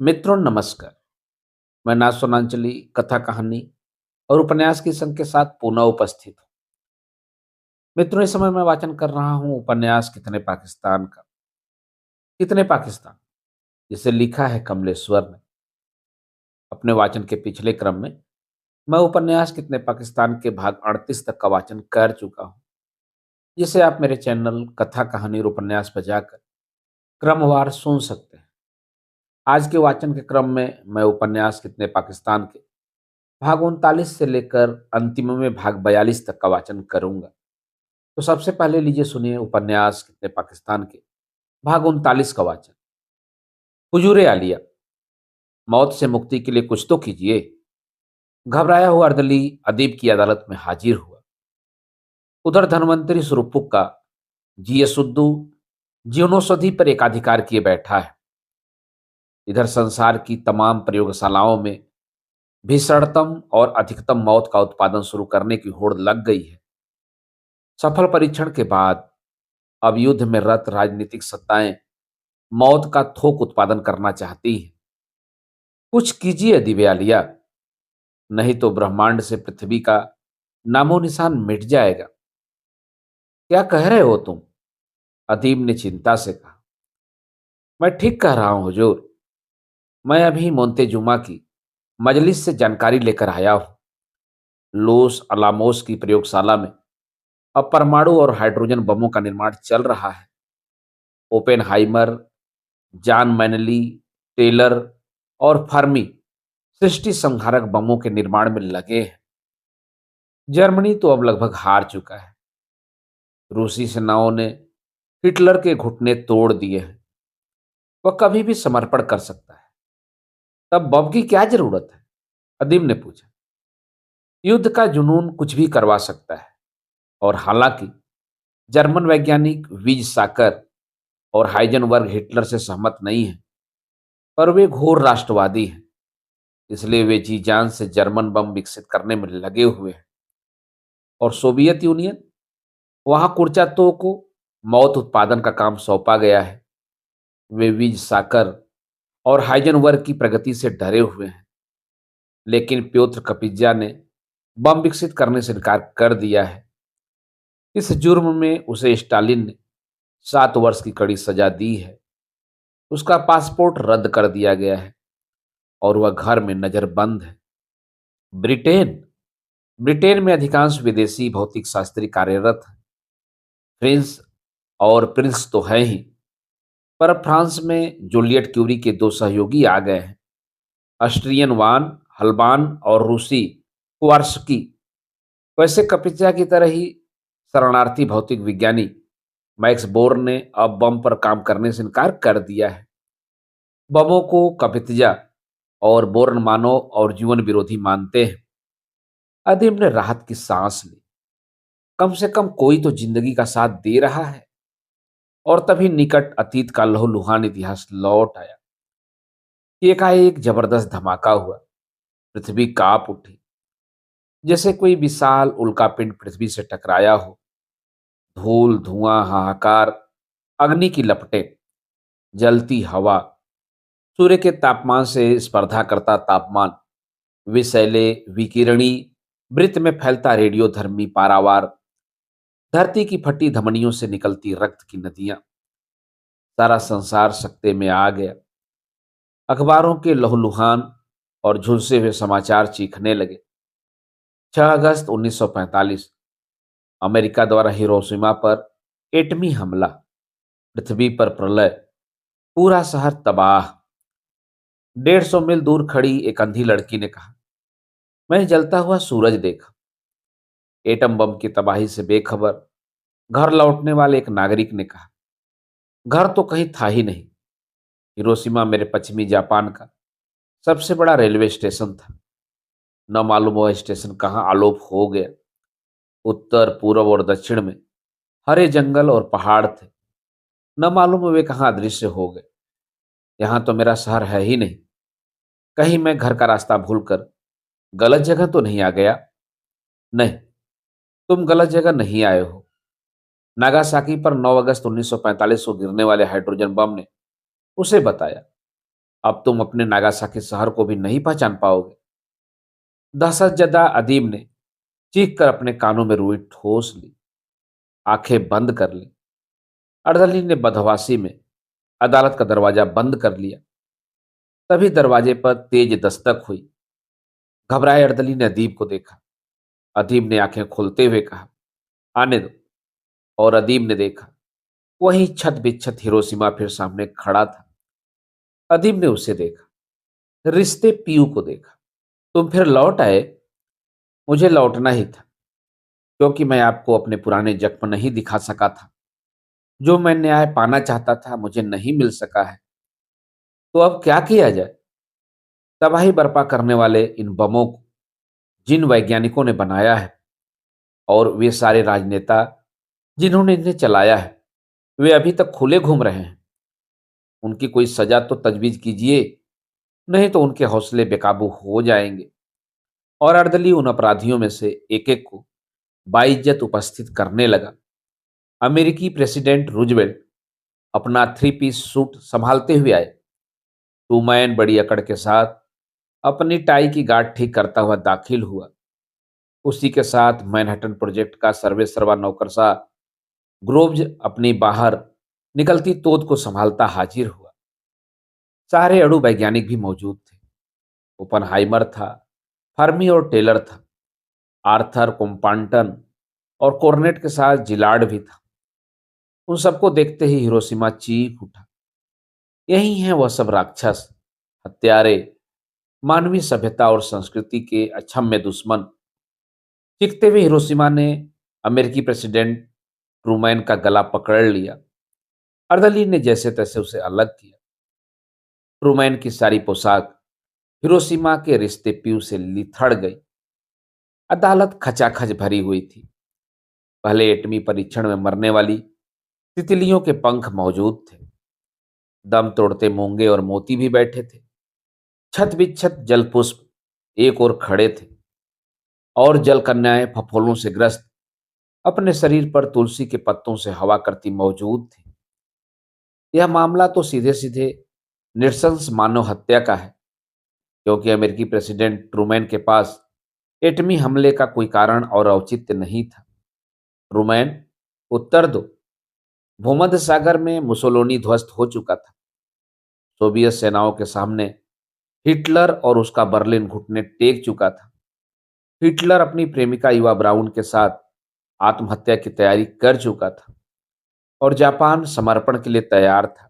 मित्रों नमस्कार। मैं नासोनांचली कथा कहानी और उपन्यास की संग के साथ पुनः उपस्थित हूँ। मित्रों, इस समय मैं वाचन कर रहा हूँ उपन्यास कितने पाकिस्तान का। कितने पाकिस्तान, जिसे लिखा है कमलेश्वर ने। अपने वाचन के पिछले क्रम में मैं उपन्यास कितने पाकिस्तान के भाग 38 तक का वाचन कर चुका हूँ, जिसे आप मेरे चैनल कथा कहानी और उपन्यास पर जाकर क्रमवार सुन सकते हैं। आज के वाचन के क्रम में मैं उपन्यास कितने पाकिस्तान के भाग 39 से लेकर अंतिम में भाग 42 तक का वाचन करूंगा। तो सबसे पहले लीजिए सुनिए उपन्यास कितने पाकिस्तान के भाग 39 का वाचन। हुजूरे आलिया, मौत से मुक्ति के लिए कुछ तो कीजिए। घबराया हुआ अर्दली अदीब की अदालत में हाजिर हुआ। उधर धनवंतरी सुरपुक का जीएसुद्दू जीवनौषधि पर एकाधिकार किए बैठा है। इधर संसार की तमाम प्रयोगशालाओं में भीषणतम और अधिकतम मौत का उत्पादन शुरू करने की होड़ लग गई है। सफल परीक्षण के बाद अब युद्ध में रत राजनीतिक सत्ताएं मौत का थोक उत्पादन करना चाहती हैं। कुछ कीजिए दिव्यालिया, नहीं तो ब्रह्मांड से पृथ्वी का नामो निशान मिट जाएगा। क्या कह रहे हो तुम? अदीब ने चिंता से कहा। मैं ठीक कह रहा हूं हुजूर। मैं अभी मोंतेजुमा की मजलिस से जानकारी लेकर आया हूं। लोस अलामोस की प्रयोगशाला में अब परमाणु और हाइड्रोजन बमों का निर्माण चल रहा है। ओपेनहाइमर, जॉन मैनली, टेलर और फर्मी सृष्टि संहारक बमों के निर्माण में लगे हैं। जर्मनी तो अब लगभग हार चुका है। रूसी सेनाओं ने हिटलर के घुटने तोड़ दिए हैं। वह कभी भी समर्पण कर सकता है। तब बम की क्या जरूरत है? अदीम ने पूछा। युद्ध का जुनून कुछ भी करवा सकता है। और हालांकि जर्मन वैज्ञानिक वीज साकर और हाइजनबर्ग हिटलर से सहमत नहीं है, पर वे घोर राष्ट्रवादी हैं। इसलिए वे जी जान से जर्मन बम विकसित करने में लगे हुए हैं। और सोवियत यूनियन, वहां कुर्चातोव को मौत उत्पादन का काम सौंपा गया है। वे वीज साकर और हाइजनबर्ग की प्रगति से डरे हुए हैं। लेकिन प्योत्र कपिज्जा ने बम विकसित करने से इनकार कर दिया है। इस जुर्म में उसे स्टालिन ने 7 वर्ष की कड़ी सजा दी है। उसका पासपोर्ट रद्द कर दिया गया है और वह घर में नजरबंद है। ब्रिटेन ब्रिटेन में अधिकांश विदेशी भौतिक शास्त्री कार्यरत हैं। प्रिंस और प्रिंस तो है ही, पर फ्रांस में जूलियट क्यूरी के 2 सहयोगी आ गए हैं। ऑस्ट्रियन वान हल्बान और रूसी कुवार्स्की। वैसे कपिचा की तरह ही शरणार्थी भौतिक विज्ञानी मैक्स बोर ने अब बम पर काम करने से इनकार कर दिया है। बमों को कपित्जा और बोर्न मानव और जीवन विरोधी मानते हैं। अदीम ने राहत की सांस ली। कम से कम कोई तो जिंदगी का साथ दे रहा है। और तभी निकट अतीत का लहूलुहान इतिहास लौट आया। एकाएक जबरदस्त धमाका हुआ। पृथ्वी कांप उठी, जैसे कोई विशाल उल्कापिंड पृथ्वी से टकराया हो। धूल, धुआं, हाहाकार, अग्नि की लपटें, जलती हवा, सूर्य के तापमान से स्पर्धा करता तापमान, विषैले विकिरणी वृत्त में फैलता रेडियोधर्मी पारावार, धरती की फटी धमनियों से निकलती रक्त की नदियां। सारा संसार सकते में आ गया। अखबारों के लहूलुहान और झुलसे हुए समाचार चीखने लगे। 6 अगस्त 1945, अमेरिका द्वारा हिरोशिमा पर एटमी हमला। पृथ्वी पर प्रलय, पूरा शहर तबाह। 150 मील दूर खड़ी एक अंधी लड़की ने कहा, मैंने जलता हुआ सूरज देखा। एटम बम की तबाही से बेखबर घर लौटने वाले एक नागरिक ने कहा, घर तो कहीं था ही नहीं। हिरोशिमा मेरे पश्चिमी जापान का सबसे बड़ा रेलवे स्टेशन था। न मालूम वह स्टेशन कहाँ आलोप हो गया। उत्तर, पूर्व और दक्षिण में हरे जंगल और पहाड़ थे। न मालूम वे कहाँ अदृश्य हो गए। यहाँ तो मेरा शहर है ही नहीं। कहीं मैं घर का रास्ता भूलकर गलत जगह तो नहीं आ गया? नहीं, तुम गलत जगह नहीं आए हो। नागासाकी पर 9 अगस्त 1945 को गिरने वाले हाइड्रोजन बम ने उसे बताया। अब तुम अपने नागासाकी शहर को भी नहीं पहचान पाओगे। दहशतजदा अदीब ने चीख कर अपने कानों में रुई ठोस ली, आंखें बंद कर ली। अर्दली ने बदहवासी में अदालत का दरवाजा बंद कर लिया। तभी दरवाजे पर तेज दस्तक हुई। घबराए अर्दली ने अदीब को देखा। अदीब ने आंखें खोलते हुए कहा, आने दो। और अदीब ने देखा, वही छत बिच्छत हिरोशिमा फिर सामने खड़ा था। अदीब ने उसे देखा, रिश्ते पीयू को देखा। तुम फिर लौट आए। मुझे लौटना ही था, क्योंकि मैं आपको अपने पुराने जख्म नहीं दिखा सका था। जो मैं न्याय पाना चाहता था मुझे नहीं मिल सका है। तो अब क्या किया जाए? तबाही बर्पा करने वाले इन बमों को जिन वैज्ञानिकों ने बनाया है, और वे सारे राजनेता जिन्होंने इन्हें चलाया है, वे अभी तक खुले घूम रहे हैं। उनकी कोई सजा तो तजवीज कीजिए, नहीं तो उनके हौसले बेकाबू हो जाएंगे। और अर्दली उन अपराधियों में से एक एक को बाइज्जत उपस्थित करने लगा। अमेरिकी प्रेसिडेंट रूजवेल्ट अपना थ्री पीस सूट संभालते हुए आए। टूमैन बड़ी अकड़ के साथ अपनी टाई की गांठ ठीक करता हुआ दाखिल हुआ। उसी के साथ मैनहट्टन प्रोजेक्ट का सर्वे सर्वा नौकरशाह ग्रोव्स अपनी बाहर निकलती तोत को संभालता हाजिर हुआ। सारे अणु वैज्ञानिक भी मौजूद थे। ओपनहाइमर था, फर्मी और टेलर था, आर्थर कोम्पांटन और कोर्नेट के साथ जिलार्ड भी था। उन सबको देखते ही हिरोशिमा चीख उठा। यही हैं वह सब राक्षस, हत्यारे, मानवीय सभ्यता और संस्कृति के अक्षम्य दुश्मन। चीखते हुए हिरोशिमा ने अमेरिकी प्रेसिडेंट ट्रूमैन का गला पकड़ लिया। अर्दली ने जैसे तैसे उसे अलग किया। ट्रूमैन की सारी पोशाक हिरोशिमा के रिश्ते पीयू से लिथड़ गई। अदालत खचाखच भरी हुई थी। पहले एटमी परीक्षण में मरने वाली तितलियों के पंख मौजूद थे। दम तोड़ते मूंगे और मोती भी बैठे थे। छत बिच्छत जलपुष्प एक और खड़े थे, और जल कन्याएं फफोलों से ग्रस्त अपने शरीर पर तुलसी के पत्तों से हवा करती मौजूद थी। यह मामला तो सीधे सीधे नृशंस मानव हत्या का है, क्योंकि अमेरिकी प्रेसिडेंट ट्रूमैन के पास एटमी हमले का कोई कारण और औचित्य नहीं था। ट्रूमैन, उत्तर दो। भूमध्य सागर में मुसोलिनी ध्वस्त हो चुका था। सोवियत सेनाओं के सामने हिटलर और उसका बर्लिन घुटने टेक चुका था। हिटलर अपनी प्रेमिका युवा ब्राउन के साथ आत्महत्या की तैयारी कर चुका था, और जापान समर्पण के लिए तैयार था।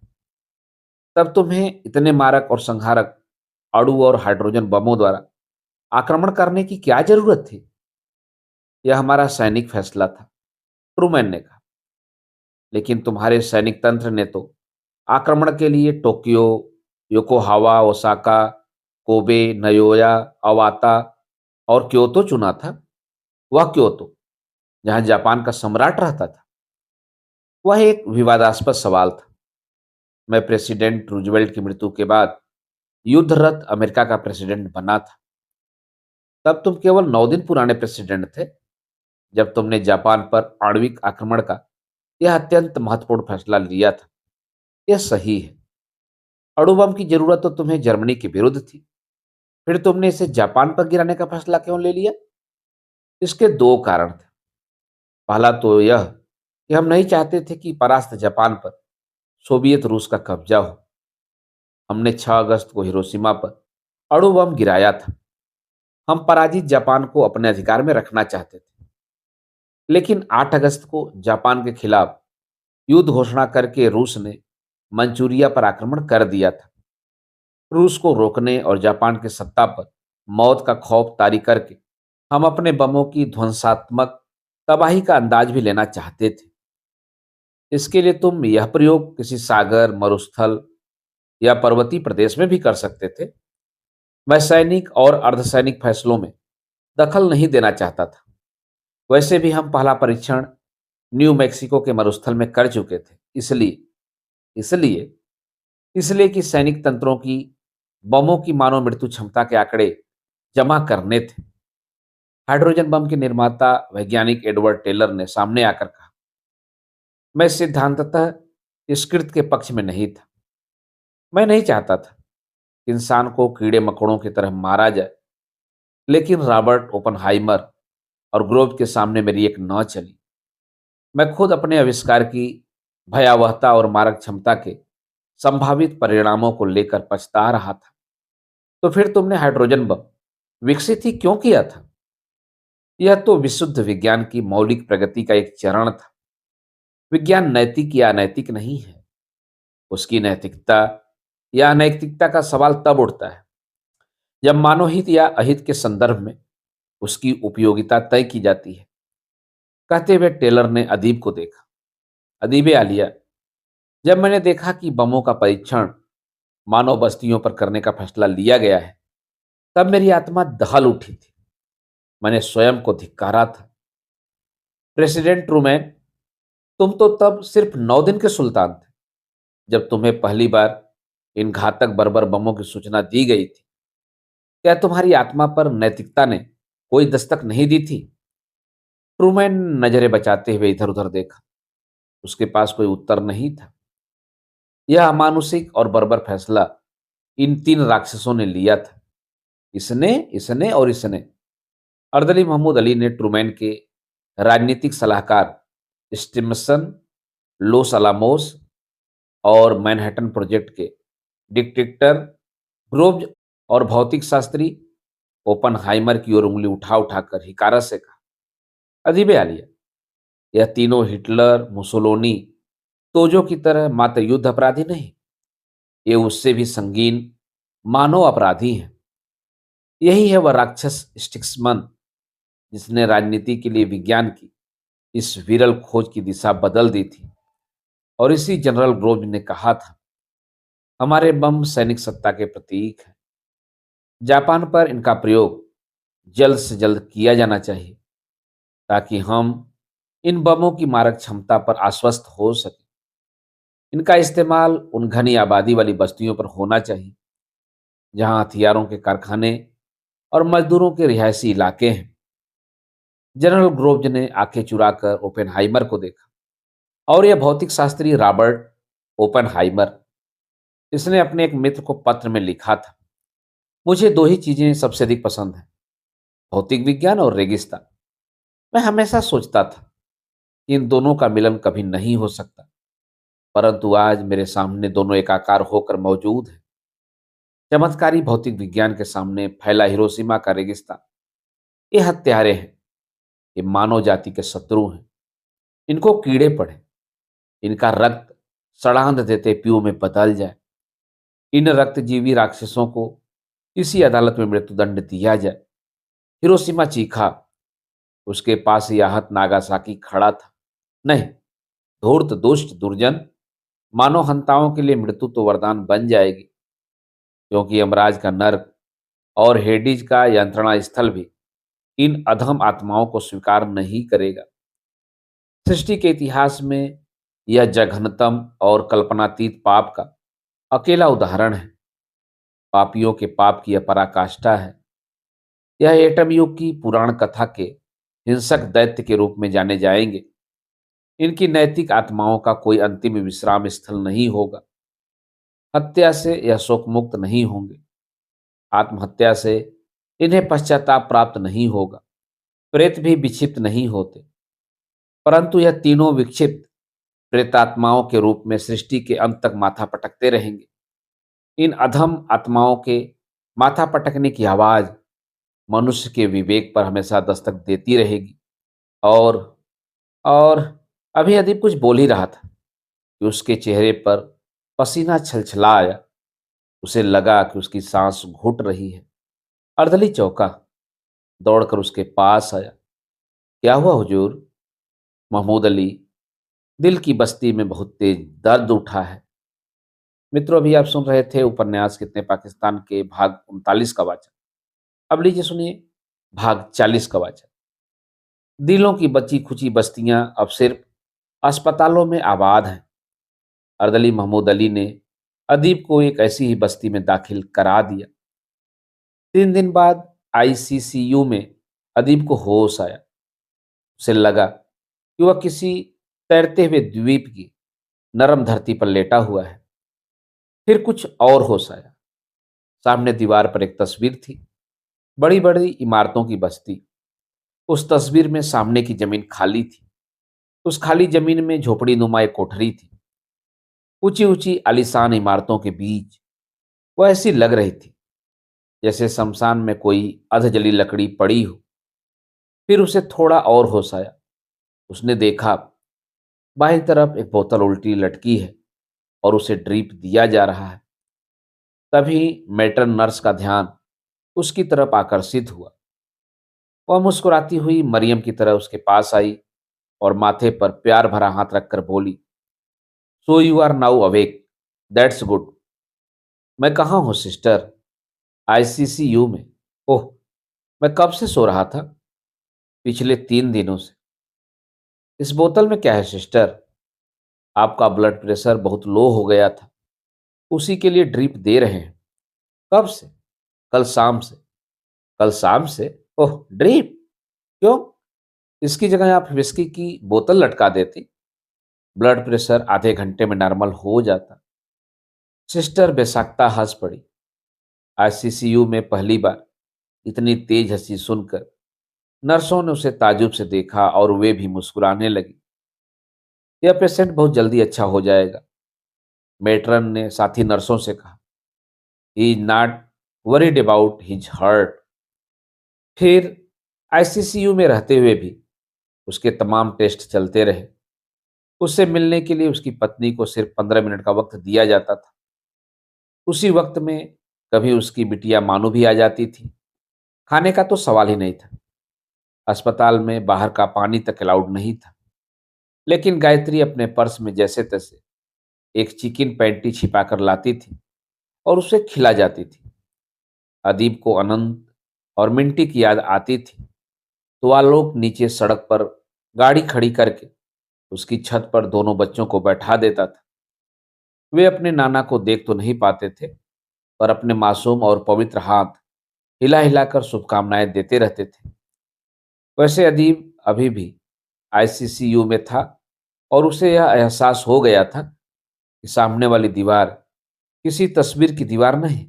तब तुम्हें इतने मारक और संहारक अणु और हाइड्रोजन बमों द्वारा आक्रमण करने की क्या जरूरत थी? यह हमारा सैनिक फैसला था, ट्रूमैन ने कहा। लेकिन तुम्हारे सैनिक तंत्र ने तो आक्रमण के लिए टोक्यो, योकोहावा, ओसाका, कोबे, नयोया, अवाता और क्योतो चुना था। वह क्योतो जहां जापान का सम्राट रहता था। वह एक विवादास्पद सवाल था। मैं प्रेसिडेंट रूजवेल्ट की मृत्यु के बाद युद्धरत अमेरिका का प्रेसिडेंट बना था। तब तुम केवल 9 दिन पुराने प्रेसिडेंट थे, जब तुमने जापान पर आणविक आक्रमण का यह अत्यंत महत्वपूर्ण फैसला लिया था। यह सही है। अणु बम की जरूरत तो तुम्हें जर्मनी के विरुद्ध थी, फिर तुमने इसे जापान पर गिराने का फैसला क्यों ले लिया? इसके दो कारण थे। पहला तो यह कि हम नहीं चाहते थे कि परास्त जापान पर सोवियत रूस का कब्जा हो। हमने 6 अगस्त को हिरोशिमा पर अणु बम गिराया था। हम पराजित जापान को अपने अधिकार में रखना चाहते थे। लेकिन 8 अगस्त को जापान के खिलाफ युद्ध घोषणा करके रूस ने मंचूरिया पर आक्रमण कर दिया था। रूस को रोकने और जापान की सत्ता पर मौत का खौफ तारी करके हम अपने बमों की ध्वंसात्मक तबाही का अंदाज भी लेना चाहते थे। इसके लिए तुम यह प्रयोग किसी सागर, मरुस्थल या पर्वतीय प्रदेश में भी कर सकते थे। मैं सैनिक और अर्धसैनिक फैसलों में दखल नहीं देना चाहता था। वैसे भी हम पहला परीक्षण न्यू मैक्सिको के मरुस्थल में कर चुके थे। इसलिए इसलिए इसलिए कि सैनिक तंत्रों की बमों की मानव मृत्यु क्षमता के आंकड़े जमा करने थे। हाइड्रोजन बम के निर्माता वैज्ञानिक एडवर्ड टेलर ने सामने आकर कहा, मैं सिद्धांततः इस कृत्य के पक्ष में नहीं था। मैं नहीं चाहता था इंसान को कीड़े मकोड़ों की तरह मारा जाए, लेकिन रॉबर्ट ओपनहाइमर और ग्रोव के सामने मेरी एक न चली। मैं खुद अपने आविष्कार की भयावहता और मारक क्षमता के संभावित परिणामों को लेकर पछता रहा था। तो फिर तुमने हाइड्रोजन बम विकसित ही क्यों किया था? यह तो विशुद्ध विज्ञान की मौलिक प्रगति का एक चरण था। विज्ञान नैतिक या अनैतिक नहीं है। उसकी नैतिकता या अनैतिकता का सवाल तब उठता है जब मानवहित या अहित के संदर्भ में उसकी उपयोगिता तय की जाती है। कहते हुए टेलर ने अदीब को देखा। अदीबे आलिया, जब मैंने देखा कि बमों का परीक्षण मानव बस्तियों पर करने का फैसला लिया गया है, तब मेरी आत्मा दहल उठी थी। मैंने स्वयं को धिक्कारा था। प्रेसिडेंट ट्रूमैन, तुम तो तब सिर्फ 9 दिन के सुल्तान थे जब तुम्हें पहली बार इन घातक बर्बर बमों की सूचना दी गई थी। क्या तुम्हारी आत्मा पर नैतिकता ने कोई दस्तक नहीं दी थी? ट्रूमैन नजरें बचाते हुए इधर उधर देखा। उसके पास कोई उत्तर नहीं था। यह अमानुषिक और बर्बर फैसला इन 3 राक्षसों ने लिया था। इसने, इसने और इसने। अर्दली महमूद अली ने ट्रूमैन के राजनीतिक सलाहकार स्टिमसन, लोस अलामोस और मैनहट्टन प्रोजेक्ट के डिक्टेटर ग्रोव्ज और भौतिक शास्त्री ओपनहाइमर की ओर उंगली उठा उठाकर हिकारत से कहा, अजीब आलिया, यह तीनों हिटलर, मुसोलिनी, तोजो की तरह मात्र युद्ध अपराधी नहीं, ये उससे भी संगीन मानव अपराधी हैं। यही है वह राक्षस स्टिक्समन जिसने राजनीति के लिए विज्ञान की इस विरल खोज की दिशा बदल दी थी। और इसी जनरल ग्रोव ने कहा था, हमारे बम सैनिक सत्ता के प्रतीक हैं। जापान पर इनका प्रयोग जल्द से जल्द किया जाना चाहिए ताकि हम इन बमों की मारक क्षमता पर आश्वस्त हो सके। इनका इस्तेमाल उन घनी आबादी वाली बस्तियों पर होना चाहिए जहां हथियारों के कारखाने और मजदूरों के रिहायशी इलाके हैं। जनरल ग्रोव्ज ने आंखें चुराकर ओपेनहाइमर को देखा। और यह भौतिक शास्त्री रॉबर्ट ओपेनहाइमर, इसने अपने एक मित्र को पत्र में लिखा था, मुझे 2 ही चीजें सबसे अधिक पसंद हैं, भौतिक विज्ञान और रेगिस्तान। मैं हमेशा सोचता था कि इन दोनों का मिलन कभी नहीं हो सकता, परंतु आज मेरे सामने दोनों एकाकार होकर मौजूद हैं। चमत्कारी भौतिक विज्ञान के सामने फैला हिरोशिमा का रेगिस्तान। ये हत्यारे हैं, ये मानव जाति के शत्रु हैं। इनको कीड़े पड़े, इनका रक्त सड़ांध देते पीओ में बदल जाए। इन रक्तजीवी राक्षसों को इसी अदालत में मृत्युदंड दिया जाए। हिरोशिमा चीखा। उसके पास याहत नागासाकी खड़ा था। नहीं, धूर्त, दुष्ट, दुर्जन मानव हंताओं के लिए मृत्यु तो वरदान बन जाएगी, क्योंकि यमराज का नर्क और हेडिज का यंत्रणा स्थल भी इन अधम आत्माओं को स्वीकार नहीं करेगा। सृष्टि के इतिहास में यह जघन्यतम और कल्पनातीत पाप का अकेला उदाहरण है। पापियों के पाप की यह पराकाष्ठा है। यह एटम युग की पुराण कथा के हिंसक दैत्य के रूप में जाने जाएंगे। इनकी नैतिक आत्माओं का कोई अंतिम विश्राम स्थल नहीं होगा। हत्या से यह शोक मुक्त नहीं होंगे। आत्महत्या से इन्हें पश्चाताप प्राप्त नहीं होगा। प्रेत भी विक्षिप्त नहीं होते, परंतु यह तीनों विक्षिप्त प्रेतात्माओं के रूप में सृष्टि के अंत तक माथा पटकते रहेंगे। इन अधम आत्माओं के माथा पटकने की आवाज मनुष्य के विवेक पर हमेशा दस्तक देती रहेगी। और और अभी अदीब कुछ बोल ही रहा था कि उसके चेहरे पर पसीना छलछला आया। उसे लगा कि उसकी सांस घुट रही है। अर्दली चौंका, दौड़कर उसके पास आया। क्या हुआ हुजूर? महमूद अली, दिल की बस्ती में बहुत तेज दर्द उठा है। मित्रों, अभी आप सुन रहे थे उपन्यास कितने पाकिस्तान के भाग 39 का वाचन। अब लीजिए सुनिए भाग 40 का वाचन। दिलों की बची खुची बस्तियां अब सिर्फ अस्पतालों में आबाद हैं। अर्दली महमूद अली ने अदीब को एक ऐसी ही बस्ती में दाखिल करा दिया। 3 दिन बाद आईसीसीयू में अदीब को होश आया। उसे लगा कि वह किसी तैरते हुए द्वीप की नरम धरती पर लेटा हुआ है। फिर कुछ और होश आया। सामने दीवार पर एक तस्वीर थी, बड़ी बड़ी इमारतों की बस्ती। उस तस्वीर में सामने की जमीन खाली थी। उस खाली जमीन में झोपड़ी नुमा एक कोठरी थी, ऊंची ऊंची आलीशान इमारतों के बीच। वो ऐसी लग रही थी जैसे शमशान में कोई अधजली लकड़ी पड़ी हो। फिर उसे थोड़ा और होश आया। उसने देखा, बाईं तरफ एक बोतल उल्टी लटकी है और उसे ड्रिप दिया जा रहा है। तभी मैट्रन नर्स का ध्यान उसकी तरफ आकर्षित हुआ। वह मुस्कुराती हुई मरियम की तरह उसके पास आई और माथे पर प्यार भरा हाथ रखकर बोली, so you are now awake, that's good. मैं कहाँ हूँ सिस्टर? आईसीसीयू में। ओह, मैं कब से सो रहा था? पिछले 3 दिनों से। इस बोतल में क्या है सिस्टर? आपका ब्लड प्रेशर बहुत लो हो गया था, उसी के लिए ड्रिप दे रहे हैं। कब से? कल शाम से। कल शाम से? ओह, ड्रिप? क्यों? इसकी जगह आप विस्की की बोतल लटका देती, ब्लड प्रेशर आधे घंटे में नॉर्मल हो जाता। सिस्टर बेसाख्ता हंस पड़ी। आईसीसीयू में पहली बार इतनी तेज हंसी सुनकर नर्सों ने उसे ताजुब से देखा और वे भी मुस्कुराने लगी। यह पेशेंट बहुत जल्दी अच्छा हो जाएगा, मेट्रन ने साथी नर्सों से कहा। He is not worried about his hurt. फिर आईसीसीयू में रहते हुए भी उसके तमाम टेस्ट चलते रहे। उससे मिलने के लिए उसकी पत्नी को सिर्फ 15 मिनट का वक्त दिया जाता था। उसी वक्त में कभी उसकी बिटिया मानू भी आ जाती थी। खाने का तो सवाल ही नहीं था। अस्पताल में बाहर का पानी तक अलाउड नहीं था। लेकिन गायत्री अपने पर्स में जैसे तैसे एक चिकन पैंटी छिपाकर लाती थी और उसे खिला जाती थी। अदीब को अनंत और मिंटी की याद आती थी तो वह लोग नीचे सड़क पर गाड़ी खड़ी करके उसकी छत पर दोनों बच्चों को बैठा देता था। वे अपने नाना को देख तो नहीं पाते थे, पर अपने मासूम और पवित्र हाथ हिला हिलाकर शुभकामनाएं देते रहते थे। वैसे अदीब अभी भी आईसीसीयू में था और उसे यह एहसास हो गया था कि सामने वाली दीवार किसी तस्वीर की दीवार नहीं,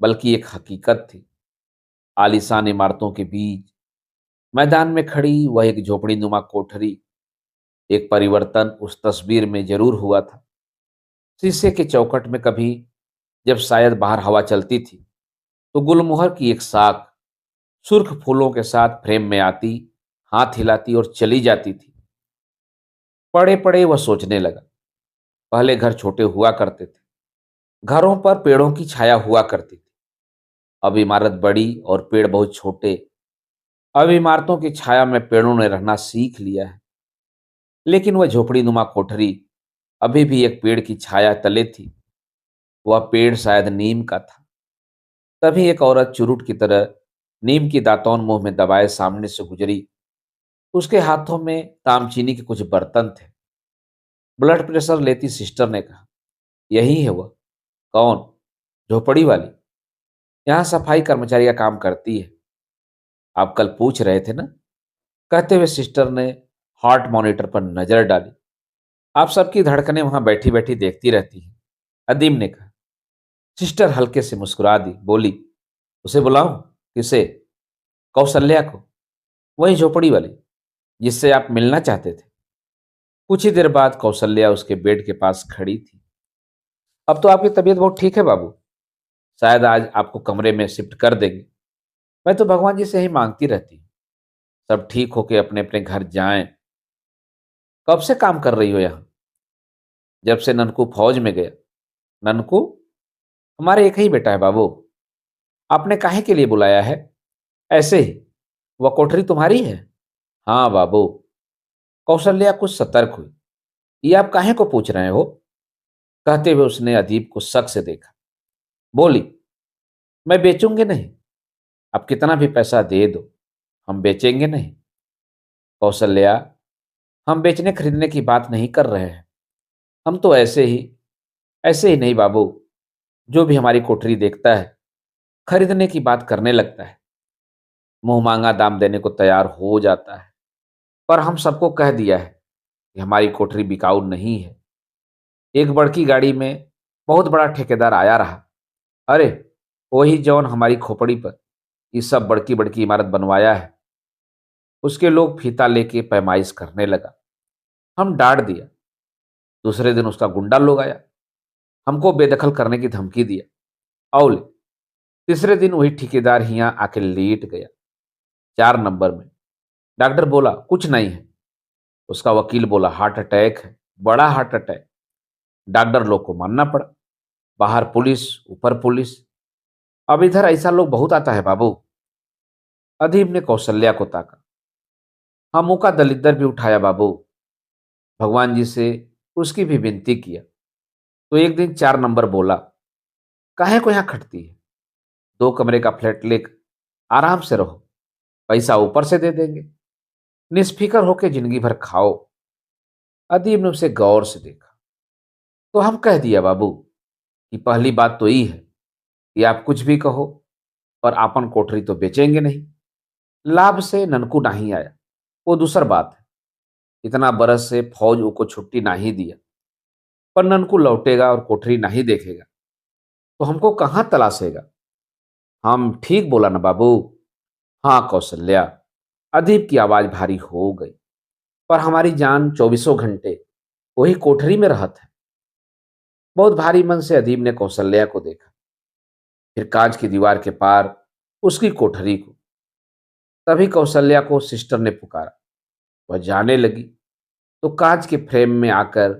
बल्कि एक हकीकत थी। आलीशान इमारतों के बीच मैदान में खड़ी वह एक झोपड़ी नुमा कोठरी। एक परिवर्तन उस तस्वीर में जरूर हुआ था। शीशे के चौखट में कभी जब शायद बाहर हवा चलती थी तो गुलमोहर की एक साख सुर्ख फूलों के साथ फ्रेम में आती, हाथ हिलाती और चली जाती थी। पड़े पड़े वह सोचने लगा, पहले घर छोटे हुआ करते थे, घरों पर पेड़ों की छाया हुआ करती थी। अब इमारत बड़ी और पेड़ बहुत छोटे। अब इमारतों की छाया में पेड़ों ने रहना सीख लिया है। लेकिन वह झोपड़ी नुमा कोठरी अभी भी एक पेड़ की छाया तले थी। वह पेड़ शायद नीम का था। तभी एक औरत चुरुट की तरह नीम की दातौन मुंह में दबाए सामने से गुजरी। उसके हाथों में तामचीनी के कुछ बर्तन थे। ब्लड प्रेशर लेती सिस्टर ने कहा, यही है वह। कौन? झोपड़ी वाली। यहाँ सफाई कर्मचारी का काम करती है। आप कल पूछ रहे थे ना? कहते हुए सिस्टर ने हार्ट मॉनिटर पर नजर डाली। आप सबकी धड़कनें वहां बैठी बैठी देखती रहती हैं, अदीम ने कहा। सिस्टर हल्के से मुस्कुरा दी, बोली, उसे बुलाऊं? किसे? कौशल्या को, वही झोपड़ी वाली जिससे आप मिलना चाहते थे। कुछ ही देर बाद कौशल्या उसके बेड के पास खड़ी थी। अब तो आपकी तबीयत बहुत ठीक है बाबू, शायद आज आपको कमरे में शिफ्ट कर देंगे। मैं तो भगवान जी से ही मांगती रहती हूँ सब ठीक होके अपने अपने घर जाएं। कब से काम कर रही हो यहाँ? जब से ननकू फौज में गया। ननकू? हमारे एक ही बेटा है बाबू। आपने काहे के लिए बुलाया है? ऐसे ही। वह कोठरी तुम्हारी है? हाँ बाबू। कौशल्या कुछ सतर्क हुई। ये आप काहे को पूछ रहे हो? कहते हुए उसने अदीब को शक से देखा। बोली, मैं बेचूंगी नहीं। आप कितना भी पैसा दे दो, हम बेचेंगे नहीं। कौशल्या, हम बेचने खरीदने की बात नहीं कर रहे हैं। हम तो ऐसे ही नहीं बाबू। जो भी हमारी कोठरी देखता है खरीदने की बात करने लगता है, मुंह मांगा दाम देने को तैयार हो जाता है। पर हम सबको कह दिया है कि हमारी कोठरी बिकाऊ नहीं है। एक बड़की गाड़ी में बहुत बड़ा ठेकेदार आया रहा। अरे, वही जौन हमारी खोपड़ी पर ये सब बड़की बड़की इमारत बनवाया है, उसके लोग फीता लेके पैमाइश करने लगा। हम डांट दिया। दूसरे दिन उसका गुंडा लोग आया, हमको बेदखल करने की धमकी दिया। और तीसरे दिन वही ठेकेदार ही यहाँ आके लेट गया, 4 नंबर में। डॉक्टर बोला कुछ नहीं है। उसका वकील बोला हार्ट अटैक है, बड़ा हार्ट अटैक। डॉक्टर लोग को मानना पड़ा। बाहर पुलिस, ऊपर पुलिस। अब इधर ऐसा लोग बहुत आता है बाबू। अदीब ने कौशल्या को ताका। हम मुंह का दलिद्दर भी उठाया बाबू। भगवान जी से उसकी भी विनती किया। तो एक दिन 4 नंबर बोला, काहे को यहाँ खटती है, 2 कमरे का फ्लैट लेकर आराम से रहो, पैसा ऊपर से दे देंगे, निस्फिकर होके जिंदगी भर खाओ। अदीब ने उसे गौर से देखा। तो हम कह दिया बाबू कि पहली बात तो यही है कि आप कुछ भी कहो, पर आपन कोठरी तो बेचेंगे नहीं। लाभ से ननकू नहीं आया, वो दूसर बात है। इतना बरस से फौज को छुट्टी नहीं दिया, पर ननकू लौटेगा और कोठरी नहीं देखेगा तो हमको कहाँ तलाशेगा। हम ठीक बोला ना बाबू। हाँ कौशल्या। अदीब की आवाज भारी हो गई। पर हमारी जान 24 घंटे वही कोठरी में रहत है। बहुत भारी मन से अदीब ने कौशल्या को देखा, फिर कांच की दीवार के पार उसकी कोठरी को। तभी कौशल्या को सिस्टर ने पुकारा। वह जाने लगी तो कांच के फ्रेम में आकर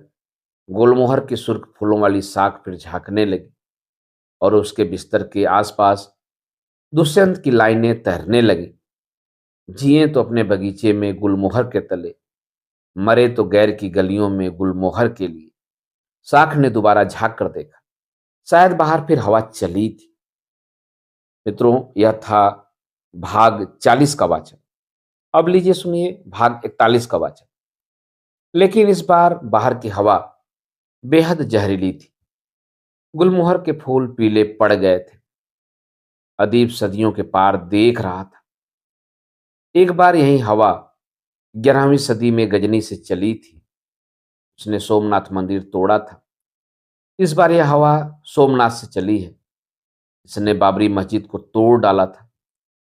गुलमोहर की सुर्ख फूलों वाली साख फिर झांकने लगी, और उसके बिस्तर के आसपास दुष्यंत की लाइनें तैरने लगी। जिए तो अपने बगीचे में गुलमोहर के तले, मरे तो गैर की गलियों में गुलमोहर के लिए। साख ने दोबारा झांक कर देखा, शायद बाहर फिर हवा चली थी। मित्रों, यह था भाग 40 का वाचन। अब लीजिए सुनिए भाग 41 का वाचन। लेकिन इस बार बाहर की हवा बेहद जहरीली थी। गुलमोहर के फूल पीले पड़ गए थे। अदीब सदियों के पार देख रहा था। एक बार यही हवा 11वीं सदी में गजनी से चली थी। उसने सोमनाथ मंदिर तोड़ा था। इस बार यह हवा सोमनाथ से चली है। इसने बाबरी मस्जिद को तोड़ डाला था।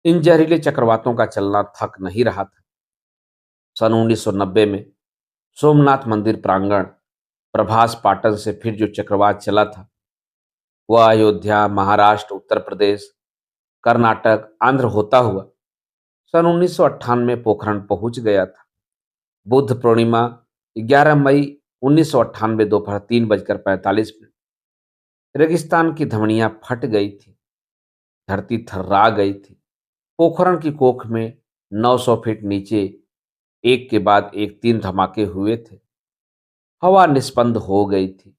इन जहरीले चक्रवातों का चलना थक नहीं रहा था। सन 1990 में सोमनाथ मंदिर प्रांगण प्रभास पाटन से फिर जो चक्रवात चला था, वह अयोध्या, महाराष्ट्र, उत्तर प्रदेश, कर्नाटक, आंध्र होता हुआ सन 1998 पोखरण पहुंच गया था। बुद्ध पूर्णिमा 11 मई 1998 दोपहर 3:45। रेगिस्तान की धमनियां फट गई थी। धरती थर्रा गई थी। पोखरण की कोख में 900 फीट नीचे एक के बाद एक 3 धमाके हुए थे। हवा निस्पंद हो गई थी।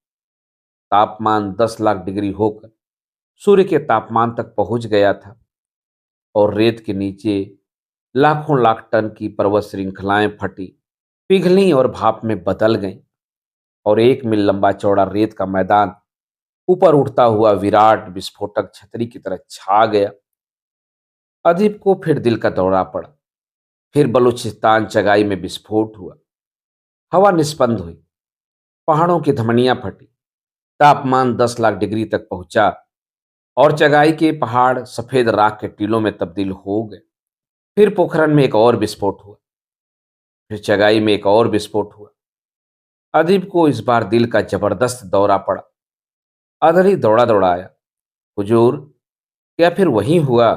तापमान 10 लाख डिग्री होकर सूर्य के तापमान तक पहुंच गया था, और रेत के नीचे लाखों लाख टन की पर्वत श्रृंखलाएं फटी, पिघली और भाप में बदल गईं, और 1 मील लंबा चौड़ा रेत का मैदान ऊपर उठता हुआ विराट विस्फोटक छतरी की तरह छा गया। अदीब को फिर दिल का दौरा पड़ा। फिर बलूचिस्तान चगाई में विस्फोट हुआ। हवा निस्पंद हुई। पहाड़ों की धमनियां फटी। तापमान 10 लाख डिग्री तक पहुंचा, और चगाई के पहाड़ सफेद राख के टीलों में तब्दील हो गए। फिर पोखरण में एक और विस्फोट हुआ। फिर चगाई में एक और विस्फोट हुआ। अदीब को इस बार दिल का जबरदस्त दौरा पड़ा। अदर ही दौड़ा दौड़ा आया, हुजूर, क्या फिर वही हुआ?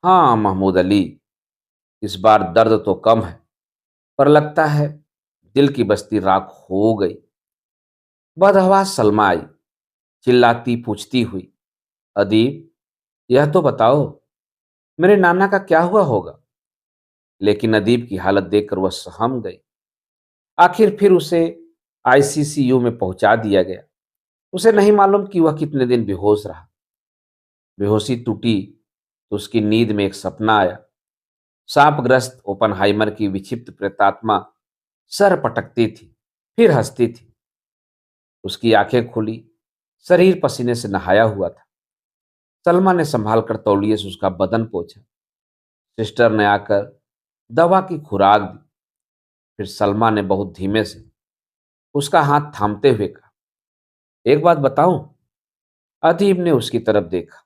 हाँ महमूद अली, इस बार दर्द तो कम है, पर लगता है दिल की बस्ती राख हो गई। बदहवास सलमा आई, चिल्लाती पूछती हुई, अदीब, यह तो बताओ, मेरे नाना का क्या हुआ होगा? लेकिन अदीब की हालत देखकर वह सहम गई। आखिर फिर उसे आईसीसीयू में पहुंचा दिया गया। उसे नहीं मालूम कि वह कितने दिन बेहोश रहा। बेहोशी टूटी तो उसकी नींद में एक सपना आया। सांपग्रस्त ओपनहाइमर की विक्षिप्त प्रेतात्मा सर पटकती थी, फिर हंसती थी। उसकी आंखें खुली। शरीर पसीने से नहाया हुआ था। सलमा ने संभाल कर तौलिए से उसका बदन पोंछा। सिस्टर ने आकर दवा की खुराक दी। फिर सलमा ने बहुत धीमे से उसका हाथ थामते हुए कहा, एक बात बताऊं? अदीब ने उसकी तरफ देखा।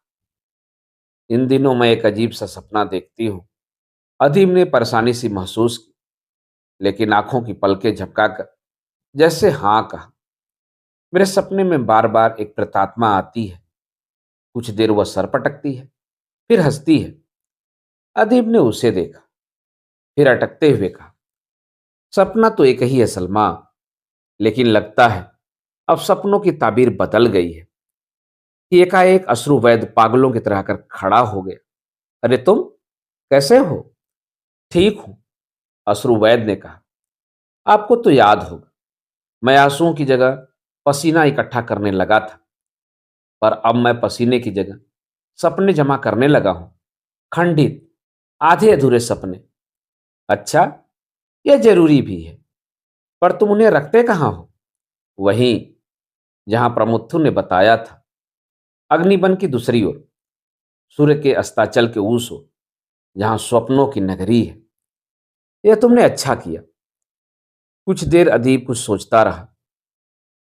इन दिनों मैं एक अजीब सा सपना देखती हूँ। अदीब ने परेशानी सी महसूस की, लेकिन आंखों की पलकें झपकाकर जैसे हाँ कहा। मेरे सपने में बार बार एक प्रेतात्मा आती है। कुछ देर वह सर पटकती है, फिर हंसती है। अदीब ने उसे देखा, फिर अटकते हुए कहा, सपना तो एक ही है सलमा, लेकिन लगता है अब सपनों की ताबीर बदल गई है। कि एकाएक अश्रु वैद पागलों की तरह आकर खड़ा हो गया। अरे तुम कैसे हो? ठीक हूं, अश्रु वैद ने कहा। आपको तो याद होगा, मैं आंसुओं की जगह पसीना इकट्ठा करने लगा था, पर अब मैं पसीने की जगह सपने जमा करने लगा हूं। खंडित, आधे अधूरे सपने। अच्छा, यह जरूरी भी है, पर तुम उन्हें रखते कहाँ हो? वहीं जहां प्रमुथु ने बताया था, अग्निबन की दूसरी ओर, सूर्य के अस्ताचल के उस ओर, जहां स्वप्नों की नगरी है। यह तुमने अच्छा किया। कुछ देर अदीब कुछ सोचता रहा।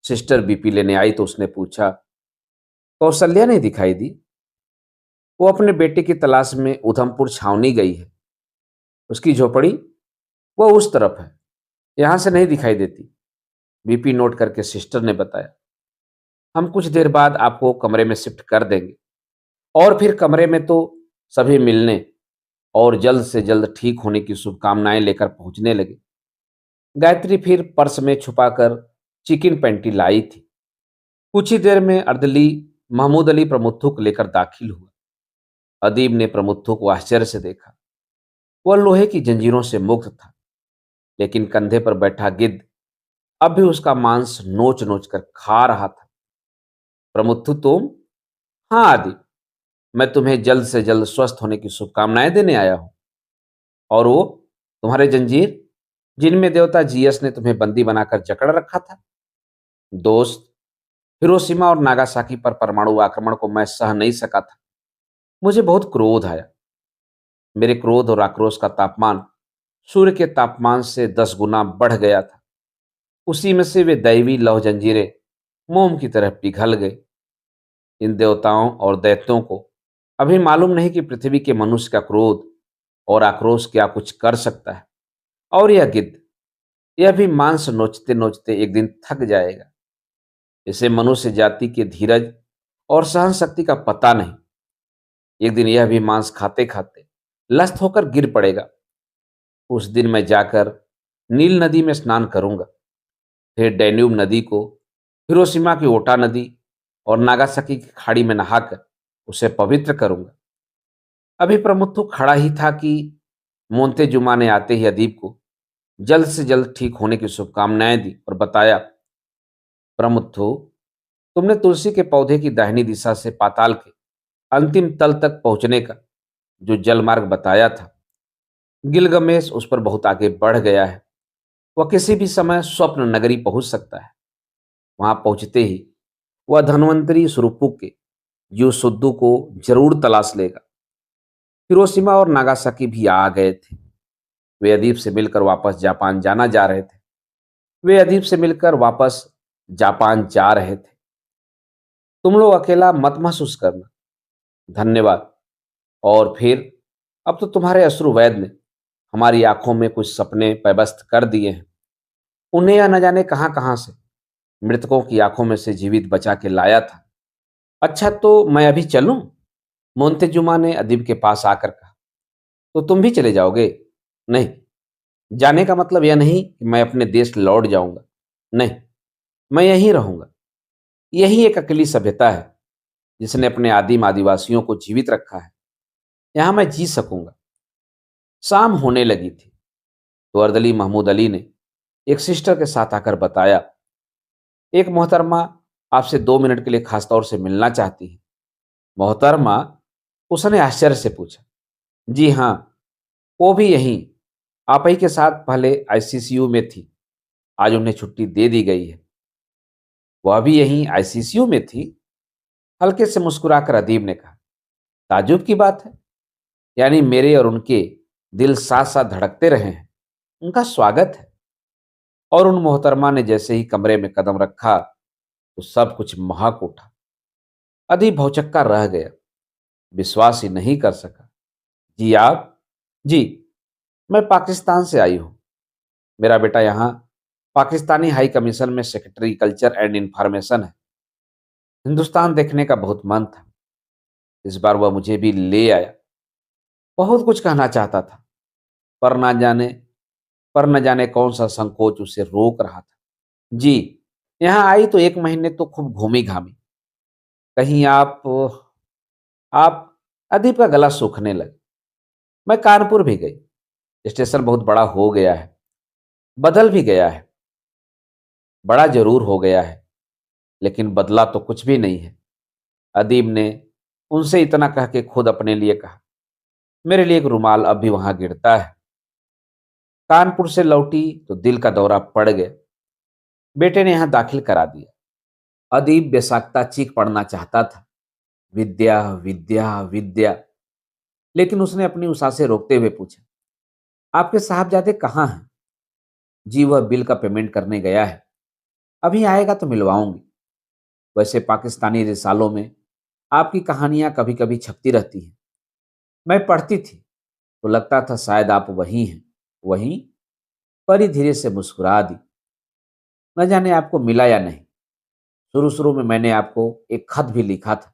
सिस्टर बीपी लेने आई तो उसने पूछा, कौशल्या नहीं दिखाई दी? वो अपने बेटे की तलाश में उधमपुर छावनी गई है। उसकी झोपड़ी वो उस तरफ है, यहां से नहीं दिखाई देती। बीपी नोट करके सिस्टर ने बताया, हम कुछ देर बाद आपको कमरे में शिफ्ट कर देंगे। और फिर कमरे में तो सभी मिलने और जल्द से जल्द ठीक होने की शुभकामनाएं लेकर पहुंचने लगे। गायत्री फिर पर्स में छुपाकर चिकन पैंटी लाई थी। कुछ ही देर में अर्दली महमूद अली प्रमुथु को लेकर दाखिल हुआ। अदीब ने प्रमुथु को आश्चर्य से देखा। वह लोहे की जंजीरों से मुक्त था, लेकिन कंधे पर बैठा गिद्ध अब भी उसका मांस नोच नोच कर खा रहा था। प्रमुथु, तुम? हाँ आदि, मैं तुम्हें जल्द से जल्द स्वस्थ होने की शुभकामनाएं देने आया हूं। और वो तुम्हारे जंजीर, जिनमें देवता जीएस ने तुम्हें बंदी बनाकर जकड़ रखा था? दोस्त, हिरोशिमा और नागासाकी पर परमाणु आक्रमण को मैं सह नहीं सका था। मुझे बहुत क्रोध आया। मेरे क्रोध और आक्रोश का तापमान सूर्य के तापमान से 10 गुना बढ़ गया था। उसी में से वे दैवी लौह जंजीरें मोम की तरह पिघल गए। इन देवताओं और दैत्यों को अभी मालूम नहीं कि पृथ्वी के मनुष्य का क्रोध और आक्रोश क्या कुछ कर सकता है। और यह गिद्ध, यह भी मांस नोचते नोचते एक दिन थक जाएगा। इसे मनुष्य जाति के धीरज और सहन शक्ति का पता नहीं। एक दिन यह भी मांस खाते खाते लस्त होकर गिर पड़ेगा। उस दिन मैं जाकर नील नदी में स्नान करूंगा, फिर डैन्यूब नदी को, हिरोशिमा की ओटा नदी और नागासाकी की खाड़ी में नहाकर उसे पवित्र करूंगा। अभी प्रमुथु खड़ा ही था कि मोंतेजुमा ने आते ही अदीब को जल्द से जल्द ठीक होने की शुभकामनाएं दी और बताया, प्रमुथु, तुमने तुलसी के पौधे की दाहिनी दिशा से पाताल के अंतिम तल तक पहुंचने का जो जलमार्ग बताया था, गिलगमेश उस पर बहुत आगे बढ़ गया है। वह किसी भी समय स्वप्न नगरी पहुंच सकता है। वहां पहुंचते ही वह धन्वंतरी स्वरूपु के युसुद्धू को जरूर तलाश लेगा। हिरोशिमा और नागासाकी भी आ गए थे। वे अदीब से मिलकर वापस जापान जाना जा रहे थे। वे अदीब से मिलकर वापस जापान जा रहे थे। तुम लोग अकेला मत महसूस करना। धन्यवाद। और फिर अब तो तुम्हारे अश्रु वैद ने हमारी आंखों में कुछ सपने पैबस्त कर दिए हैं। उन्हें यह न जाने कहां कहां से मृतकों की आंखों में से जीवित बचा के लाया था। अच्छा, तो मैं अभी चलूं? मोंतेजुमा ने अदीब के पास आकर कहा। तो तुम भी चले जाओगे? नहीं, जाने का मतलब यह नहीं कि मैं अपने देश लौट जाऊंगा। नहीं, मैं यहीं रहूंगा। यही एक अकेली सभ्यता है जिसने अपने आदिम आदिवासियों को जीवित रखा है। यहां मैं जी सकूंगा। शाम होने लगी थी तो अर्दली महमूद अली ने एक सिस्टर के साथ आकर बताया, एक मोहतरमा आपसे 2 मिनट के लिए खासतौर से मिलना चाहती है। मोहतरमा? उसने आश्चर्य से पूछा। जी हाँ, वो भी यहीं आप ही के साथ पहले आईसीसीयू में थी। आज उन्हें छुट्टी दे दी गई है। वह भी यहीं आईसीसीयू में थी? हल्के से मुस्कुराकर अदीब ने कहा। ताजुब की बात है। यानी मेरे और उनके दिल साथ साथ धड़कते रहे हैं। उनका स्वागत है। और उन मोहतरमा ने जैसे ही कमरे में कदम रखा तो सब कुछ महक उठा। अदीब भौचक्का रह गया। विश्वास ही नहीं कर सका। जी आप? जी, मैं पाकिस्तान से आई हूँ। मेरा बेटा यहाँ पाकिस्तानी हाई कमीशन में सेक्रेटरी कल्चर एंड इंफॉर्मेशन है। हिंदुस्तान देखने का बहुत मन था। इस बार वह मुझे भी ले आया। बहुत कुछ कहना चाहता था, पर ना जाने पर न जाने कौन सा संकोच उसे रोक रहा था। जी, यहाँ आई तो 1 महीने तो खूब घूमी-घामी। कहीं आप अदीब का गला सूखने लगे। मैं कानपुर भी गई। स्टेशन बहुत बड़ा हो गया है, बदल भी गया है। बड़ा ज़रूर हो गया है, लेकिन बदला तो कुछ भी नहीं है। अदीब ने उनसे इतना कह के खुद अपने लिए कहा, मेरे लिए एक रुमाल अब भी वहाँ गिरता है। कानपुर से लौटी तो दिल का दौरा पड़ गया। बेटे ने यहाँ दाखिल करा दिया। अदीब बेसाख्ता चीख पड़ना चाहता था, विद्या, विद्या, विद्या। लेकिन उसने अपनी उस सांसें रोकते हुए पूछा, आपके साहबजादे कहाँ हैं? जी, वह बिल का पेमेंट करने गया है। अभी आएगा तो मिलवाऊंगी। वैसे पाकिस्तानी रिसालों में आपकी कहानियां कभी कभी छपती रहती हैं। मैं पढ़ती थी तो लगता था शायद आप वही हैं। वही? परी धीरे से मुस्कुरा दी। न जाने आपको मिला या नहीं। शुरू शुरू में मैंने आपको एक खत भी लिखा था।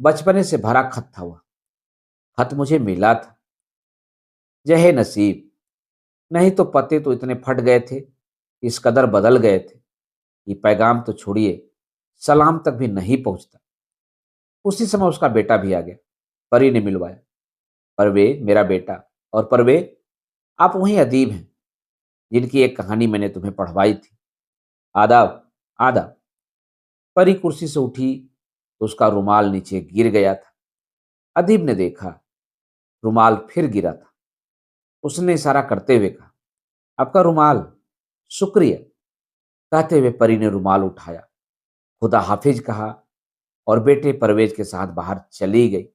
बचपने से भरा खत था वह। खत मुझे मिला था। जहे नसीब। नहीं तो पते तो इतने फट गए थे, इस कदर बदल गए थे कि पैगाम तो छोड़िए, सलाम तक भी नहीं पहुंचता। उसी समय उसका बेटा भी आ गया। परी ने मिलवाया। परवे मेरा बेटा। और परवे, आप वही अदीब हैं जिनकी एक कहानी मैंने तुम्हें पढ़वाई थी। आदाब। आदाब। परी कुर्सी से उठी तो उसका रुमाल नीचे गिर गया था। अदीब ने देखा, रुमाल फिर गिरा था। उसने इशारा करते हुए कहा, आपका रुमाल। शुक्रिया। कहते हुए परी ने रुमाल उठाया, खुदा हाफिज कहा और बेटे परवेज के साथ बाहर चली गई।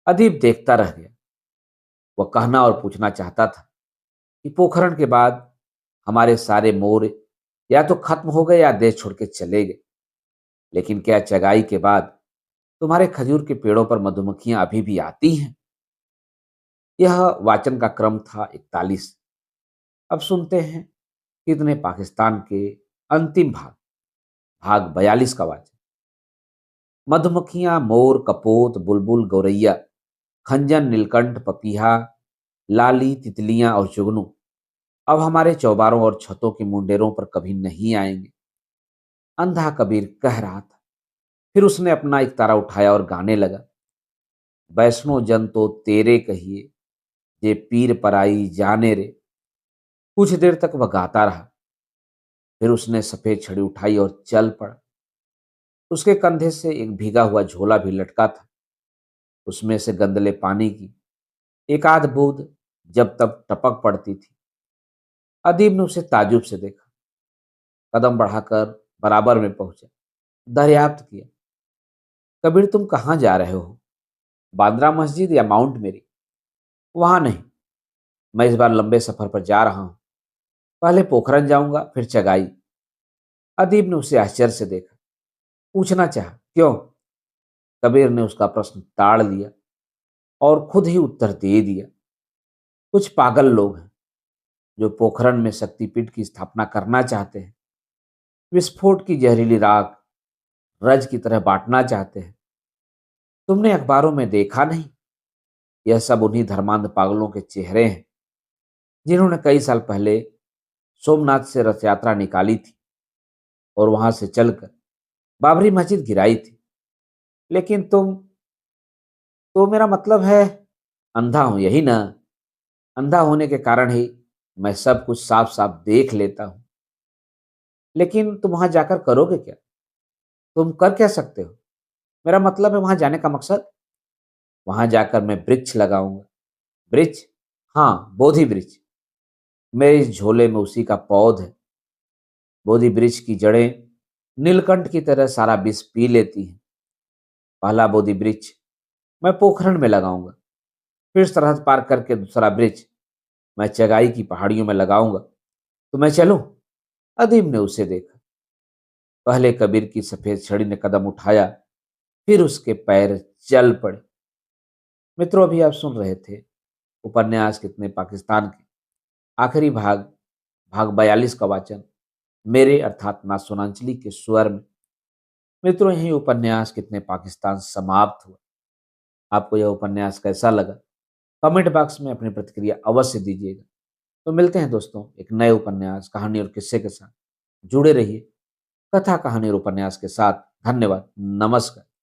अदीब देखता रह गया। वह कहना और पूछना चाहता था कि पोखरण के बाद हमारे सारे मोर या तो खत्म हो गए या देश छोड़ के चले गए, लेकिन क्या चगाई के बाद तुम्हारे खजूर के पेड़ों पर मधुमक्खियां अभी भी आती हैं? यह वाचन का क्रम था 41। अब सुनते हैं कितने पाकिस्तान के अंतिम भाग, भाग 42 का वाचन। मधुमक्खियां, मोर, कपोत, बुलबुल, गौरैया, खंजन, नीलकंठ, पपीहा, लाली, तितलियां और जुगनू अब हमारे चौबारों और छतों के मुंडेरों पर कभी नहीं आएंगे। अंधा कबीर कह रहा था। फिर उसने अपना एक तारा उठाया और गाने लगा, वैष्णो जन तो तेरे कहिए, जे पीर पराई जाने रे। कुछ देर तक वह गाता रहा। फिर उसने सफेद छड़ी उठाई और चल पड़ा। उसके कंधे से एक भीगा हुआ झोला भी लटका था। उसमें से गंदले पानी की एक आध बूंद जब तब टपक पड़ती थी। अदीब ने उसे ताजुब से देखा, कदम बढ़ाकर बराबर में पहुंचा, दरियाफ्त किया, कबीर तुम कहाँ जा रहे हो? बांद्रा मस्जिद या माउंट मेरी? वहां नहीं, मैं इस बार लंबे सफर पर जा रहा हूं। पहले पोखरन जाऊंगा, फिर चगाई। अदीब ने उसे आश्चर्य से देखा, पूछना चाहा, क्यों? कबीर ने उसका प्रश्न टाड़ लिया और खुद ही उत्तर दे दिया, कुछ पागल लोग हैं जो पोखरण में शक्तिपीठ की स्थापना करना चाहते हैं। विस्फोट की जहरीली राख रज की तरह बांटना चाहते हैं। तुमने अखबारों में देखा नहीं? यह सब उन्हीं धर्मांध पागलों के चेहरे हैं जिन्होंने कई साल पहले सोमनाथ से रथ यात्रा निकाली थी और वहां से चलकर बाबरी मस्जिद गिराई थी। लेकिन तुम, तो मेरा मतलब है, अंधा हूं यही ना? अंधा होने के कारण ही मैं सब कुछ साफ साफ देख लेता हूं। लेकिन तुम वहां जाकर करोगे क्या? तुम कर क्या सकते हो? मेरा मतलब है वहां जाने का मकसद। वहां जाकर मैं वृक्ष लगाऊंगा। वृक्ष? हाँ, बोधि वृक्ष। मेरे इस झोले में उसी का पौध है। बोधि वृक्ष की जड़ें नीलकंठ की तरह सारा विष पी लेती हैं। पहला बोधि वृक्ष मैं पोखरण में लगाऊंगा, फिर सरहद पार करके दूसरा वृक्ष मैं चगाई की पहाड़ियों में लगाऊंगा। तो मैं चलूं? अदीब ने उसे देखा। पहले कबीर की सफेद छड़ी ने कदम उठाया, फिर उसके पैर चल पड़े। मित्रों, अभी आप सुन रहे थे उपन्यास कितने पाकिस्तान के आखिरी भाग, भाग 42 का वाचन मेरे अर्थात नासुनांचली के स्वर में। मित्रों, यही उपन्यास कितने पाकिस्तान समाप्त हुआ। आपको यह उपन्यास कैसा लगा? कमेंट बॉक्स में अपनी प्रतिक्रिया अवश्य दीजिएगा। तो मिलते हैं दोस्तों एक नए उपन्यास, कहानी और किस्से के साथ। जुड़े रहिए कथा, कहानी और उपन्यास के साथ। धन्यवाद। नमस्कार।